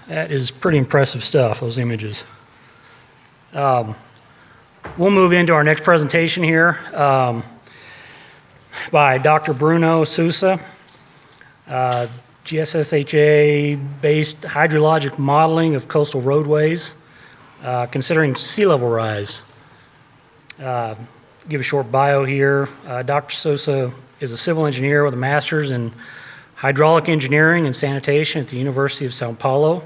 That is pretty impressive stuff, those images. We'll move into our next presentation here by Dr. Bruno Sousa, GSHHA-based hydrologic modeling of coastal roadways, considering sea level rise. Give a short bio here. Dr. Sousa is a civil engineer with a master's in hydraulic engineering and sanitation at the University of Sao Paulo.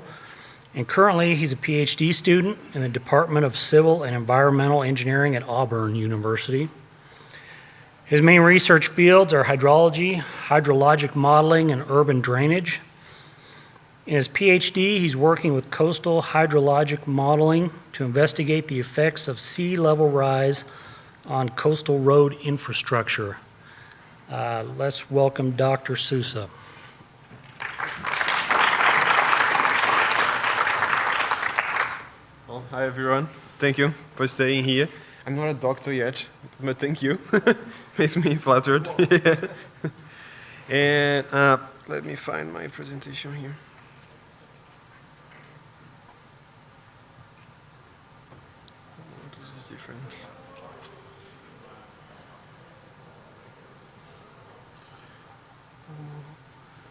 And currently, he's a PhD student in the Department of Civil and Environmental Engineering at Auburn University. His main research fields are hydrology, hydrologic modeling, and urban drainage. In his PhD, he's working with coastal hydrologic modeling to investigate the effects of sea level rise on coastal road infrastructure. Let's welcome Dr. Sousa. Well, hi everyone. Thank you for staying here. I'm not a doctor yet, but thank you. Makes me flattered. And let me find my presentation here. This is different.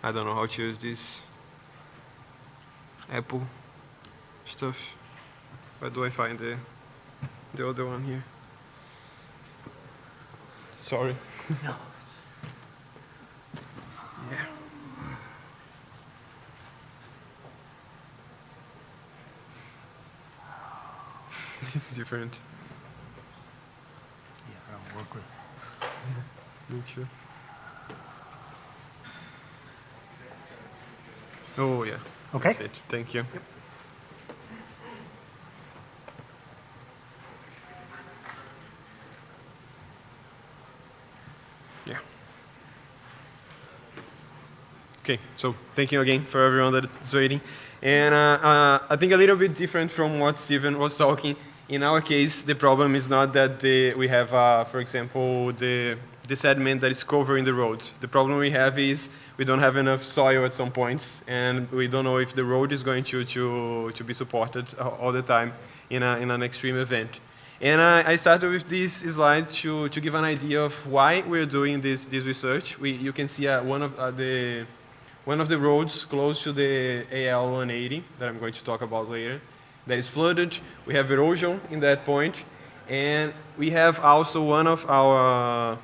I don't know how to use this Apple stuff. Where do I find the other one here? Sorry. No. Yeah. It's different. Yeah, I don't work with. Me too. Oh yeah. Okay. That's it. Thank you. Yep. Yeah. Okay, so thank you again for everyone that is waiting. And I think a little bit different from what Steven was talking. In our case, the problem is not that we have, for example, the sediment that is covering the roads. The problem we have is we don't have enough soil at some points, and we don't know if the road is going to be supported all the time in an extreme event. And I started with this slide to give an idea of why we're doing this research. You can see one of the roads close to the AL 180 that I'm going to talk about later that is flooded. We have erosion in that point, and we have also one of our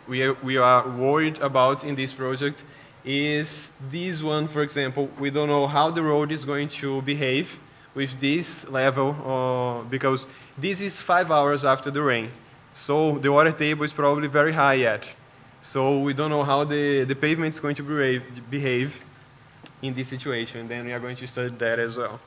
we are worried about in this project is this one, for example. We don't know how the road is going to behave with this level because this is 5 hours after the rain. So the water table is probably very high yet. So we don't know how the pavement is going to behave in this situation. Then we are going to study that as well.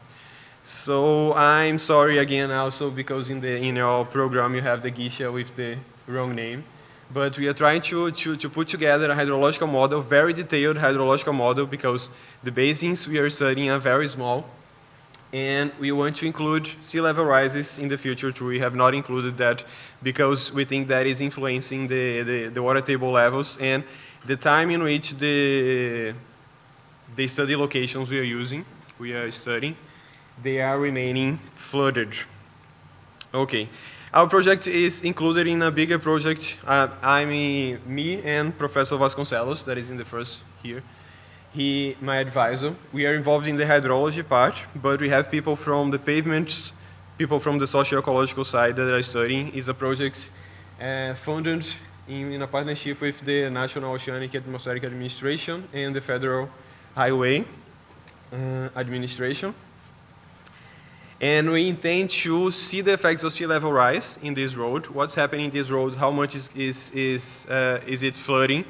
So I'm sorry again also because in your program you have the GSHHA with the wrong name. But we are trying to put together a hydrological model, very detailed hydrological model, because the basins we are studying are very small. And we want to include sea level rises in the future too. We have not included that because we think that is influencing the water table levels and the time in which the study locations we are studying, they are remaining flooded. Okay. Our project is included in a bigger project. Me and Professor Vasconcelos, that is in the first here. My advisor. We are involved in the hydrology part, but we have people from the pavements, people from the socio-ecological side that are studying. It's a project funded in a partnership with the National Oceanic Atmospheric Administration and the Federal Highway Administration. And we intend to see the effects of sea level rise in this road, what's happening in this road, how much is it flooding,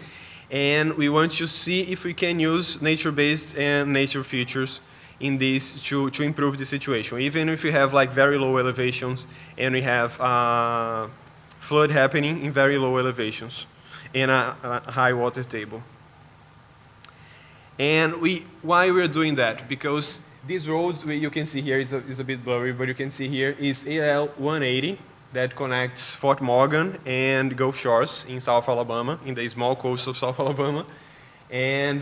and we want to see if we can use nature-based and nature features in this to improve the situation. Even if we have like very low elevations and we have flood happening in very low elevations and a high water table. And why we're doing that? Because these roads, you can see here, is a bit blurry, but you can see here is AL 180 that connects Fort Morgan and Gulf Shores in South Alabama, in the small coast of South Alabama. And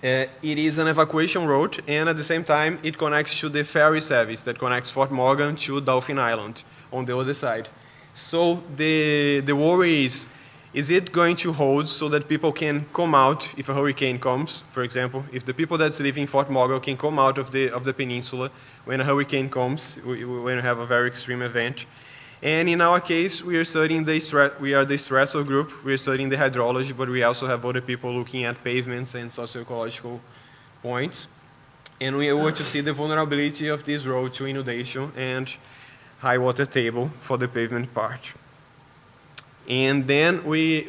It is an evacuation road, and at the same time, it connects to the ferry service that connects Fort Morgan to Dauphin Island on the other side. So the worry is it going to hold so that people can come out if a hurricane comes, for example? If the people that's living in Fort Morgan can come out of the peninsula when a hurricane comes, when we have a very extreme event. And in our case, we are studying we are the stressor group, we are studying the hydrology, but we also have other people looking at pavements and socio-ecological points. And we want to see the vulnerability of this road to inundation and high water table for the pavement part. And then we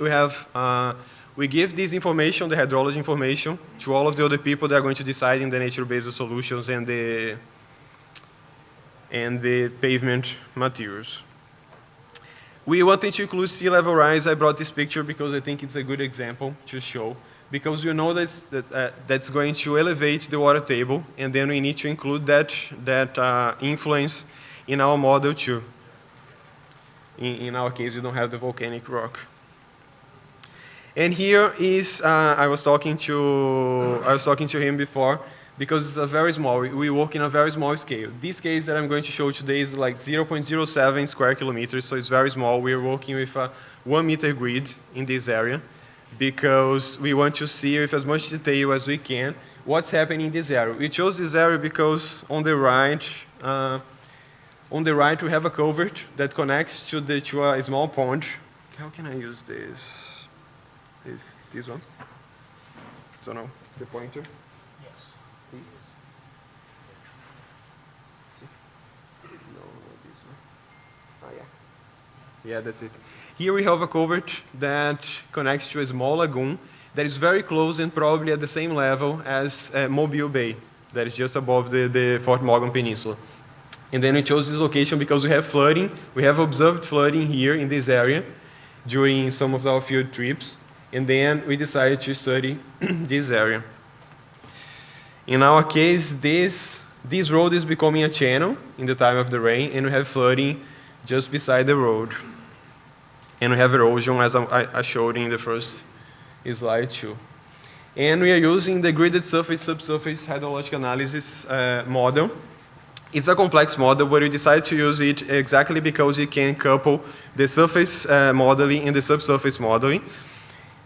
give this information, the hydrology information, to all of the other people that are going to decide in the nature-based solutions and the pavement materials. We wanted to include sea level rise. I brought this picture because I think it's a good example to show, because you know that's going to elevate the water table, and then we need to include that influence in our model too. In our case, we don't have the volcanic rock. And here is I was talking to him before, because it's a very small. We work in a very small scale. This case that I'm going to show today is like 0.07 square kilometers, so it's very small. We're working with a 1 meter grid in this area, because we want to see with as much detail as we can what's happening in this area. We chose this area because on the right we have a culvert that connects to a small pond. How can I use this? This one? Don't know, the pointer? Yes. This? See? No, this one. Oh, yeah. Yeah, that's it. Here we have a culvert that connects to a small lagoon that is very close and probably at the same level as Mobile Bay, that is just above the Fort Morgan Peninsula. And then we chose this location because we have flooding. We have observed flooding here in this area during some of our field trips. And then we decided to study this area. In our case, this road is becoming a channel in the time of the rain, and we have flooding just beside the road. And we have erosion, as I showed in the first slide too. And we are using the graded surface subsurface hydrological analysis model. It's a complex model, but we decided to use it exactly because it can couple the surface modeling and the subsurface modeling.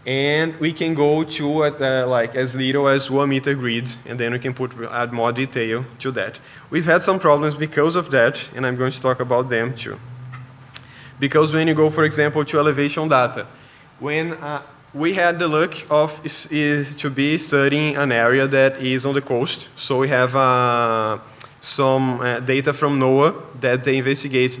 And we can go to like as little as 1 meter grid, and then we can add more detail to that. We've had some problems because of that, and I'm going to talk about them too. Because when you go, for example, to elevation data, when we had the luck of to be studying an area that is on the coast, so we have some data from NOAA that they investigate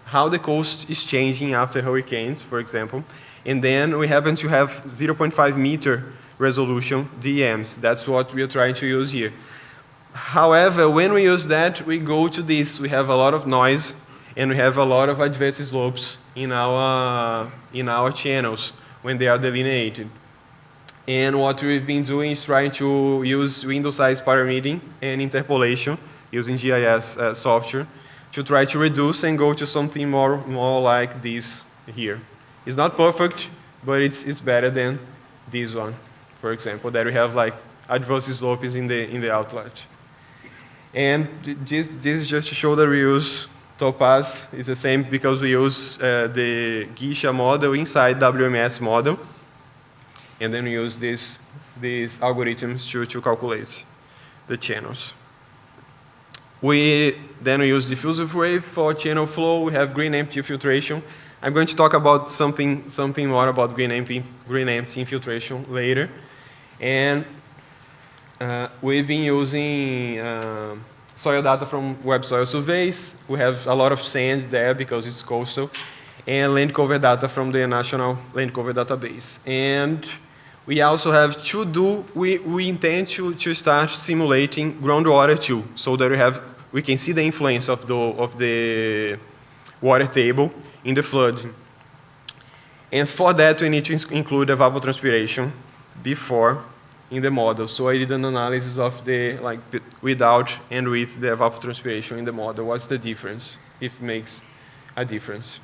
how the coast is changing after hurricanes, for example. And then we happen to have 0.5 meter resolution DMs. That's what we are trying to use here. However, when we use that, we go to this. We have a lot of noise, and we have a lot of adverse slopes in our channels when they are delineated. And what we've been doing is trying to use window size parametering and interpolation using GIS software to try to reduce and go to something more like this here. It's not perfect, but it's better than this one, for example, that we have like adverse slopes in the outlet. And this is just to show that we use Topaz. It's the same because we use the GSHHA model inside WMS model, and then we use these algorithms to calculate the channels. Then we use diffusive wave for channel flow. We have green empty filtration. I'm going to talk about something more about green empty infiltration later. And we've been using soil data from web soil surveys. We have a lot of sand there because it's coastal. And land cover data from the National Land Cover Database. And we also have we intend to start simulating groundwater too, so that we can see the influence of the water table in the flooding. And for that, we need to include evapotranspiration before in the model. So I did an analysis of without and with the evapotranspiration in the model. What's the difference, if it makes a difference?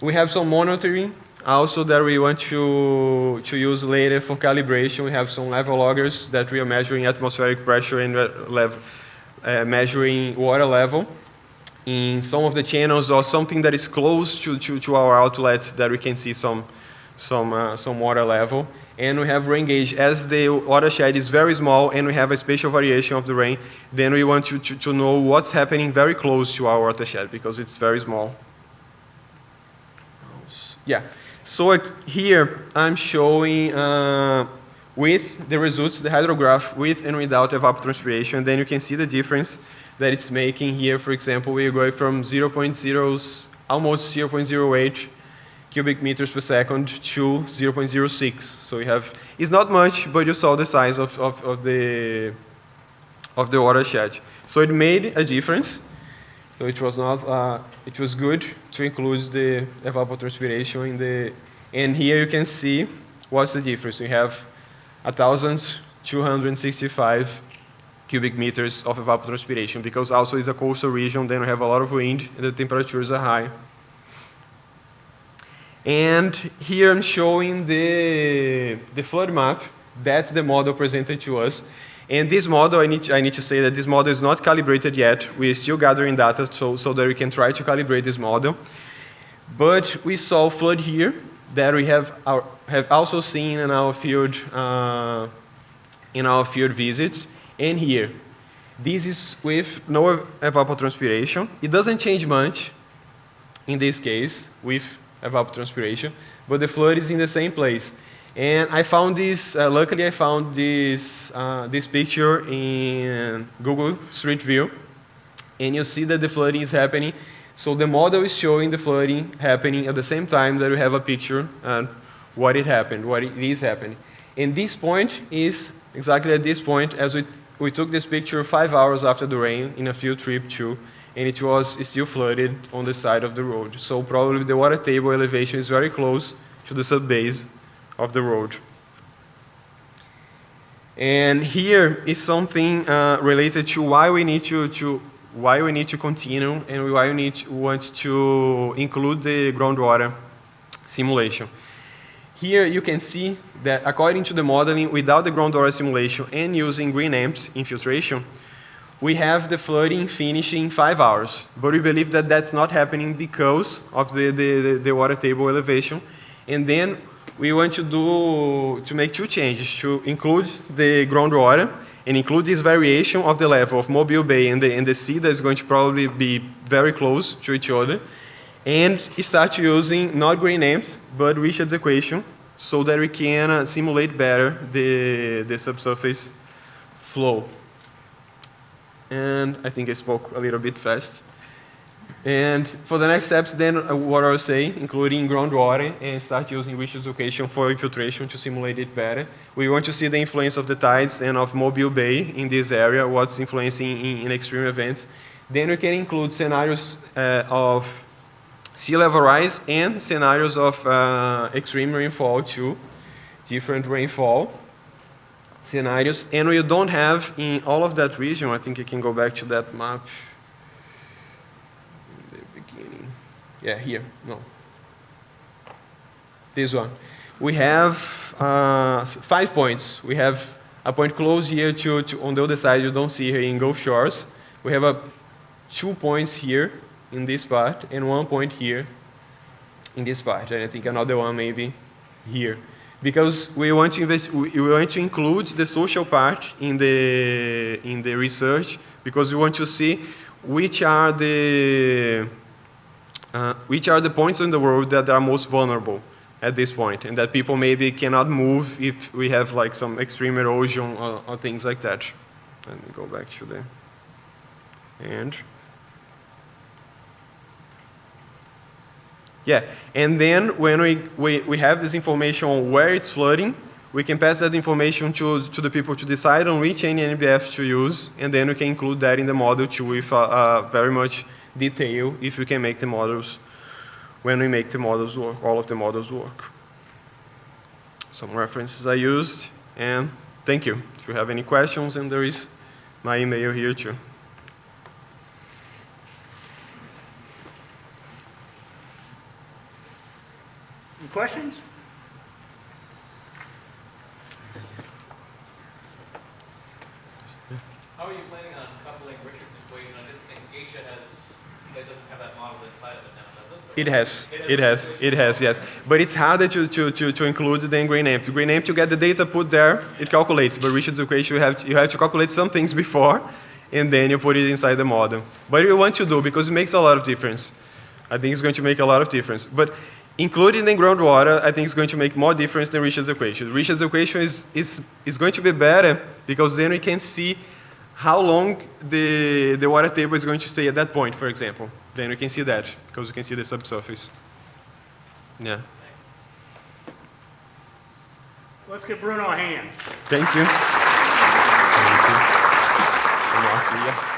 We have some monitoring Also that we want to use later for calibration. We have some level loggers that we are measuring atmospheric pressure and measuring water level in some of the channels or something that is close to our outlet that we can see some water level. And we have rain gauge. As the watershed is very small and we have a spatial variation of the rain, then we want to know what's happening very close to our watershed because it's very small. Yeah. So here I'm showing with the results, the hydrograph with and without evapotranspiration. Then you can see the difference that it's making here. For example, we are going from 0.0, almost 0.08 cubic meters per second to 0.06. So we have, it's not much, but you saw the size of the watershed. So it made a difference. So it was not, it was good to include the evapotranspiration in the, and here you can see what's the difference. We have 1,265 cubic meters of evapotranspiration because also it's a coastal region, then we have a lot of wind and the temperatures are high. And here I'm showing the flood map. That's the model presented to us. And this model, I need to say that this model is not calibrated yet. We're still gathering data so that we can try to calibrate this model. But we saw flood here that we have also seen in our field visits. And here, this is with no evapotranspiration. It doesn't change much in this case with evapotranspiration, but the flood is in the same place. And I found this, luckily I found this picture in Google Street View, and you see that the flooding is happening. So the model is showing the flooding happening at the same time that we have a picture and what it happened, what it is happening. And this point is exactly at this point as we took this picture 5 hours after the rain in a field trip too, and it was still flooded on the side of the road. So probably the water table elevation is very close to the subbase of the road. And here is something related to why we need to continue and why we want to include the groundwater simulation. Here you can see that according to the modeling, without the groundwater simulation and using green amps infiltration, we have the flooding finishing 5 hours. But we believe that that's not happening because of the water table elevation. And then we want to make two changes, to include the groundwater and include this variation of the level of Mobile Bay and the sea that is going to probably be very close to each other, and start using not green amps, but Richard's equation, so that we can simulate better the subsurface flow. And I think I spoke a little bit fast. And for the next steps, then what I will say, including groundwater and start using Richard's equation for infiltration to simulate it better. We want to see the influence of the tides and of Mobile Bay in this area, what's influencing in extreme events. Then we can include scenarios of sea level rise and scenarios of extreme rainfall too, different rainfall scenarios. And we don't have in all of that region, I think I can go back to that map. Yeah, here, no. This one. We have 5 points. We have a point close here to on the other side, you don't see here in Gulf Shores. We have 2 points here in this part and 1 point here in this part. And I think another one maybe here. Because we want to include the social part in the research, because we want to see which are the points in the world that are most vulnerable at this point, and that people maybe cannot move if we have like some extreme erosion or things like that. Let me go back to there. And yeah, and then when we have this information on where it's flooding, we can pass that information to the people to decide on which NBF to use, and then we can include that in the model too with very much detail if we can make the models, when we make the models work, all of the models work. Some references I used, and thank you. If you have any questions, and there is my email here too. questions? How are you planning on coupling Richard's equation? I didn't think it doesn't have that model inside of it now, does it? It has, yes. But it's harder to include than grain empty. Grain empty, you get the data put there, it calculates. But Richard's equation, you have to calculate some things before, and then you put it inside the model. But you want to do, because it makes a lot of difference. I think it's going to make a lot of difference. But including in groundwater, I think it's going to make more difference than Richard's equation. Richard's equation is going to be better, because then we can see how long the water table is going to stay at that point, for example. Then we can see that, because we can see the subsurface. Yeah. Let's give Bruno a hand. Thank you. Thank you.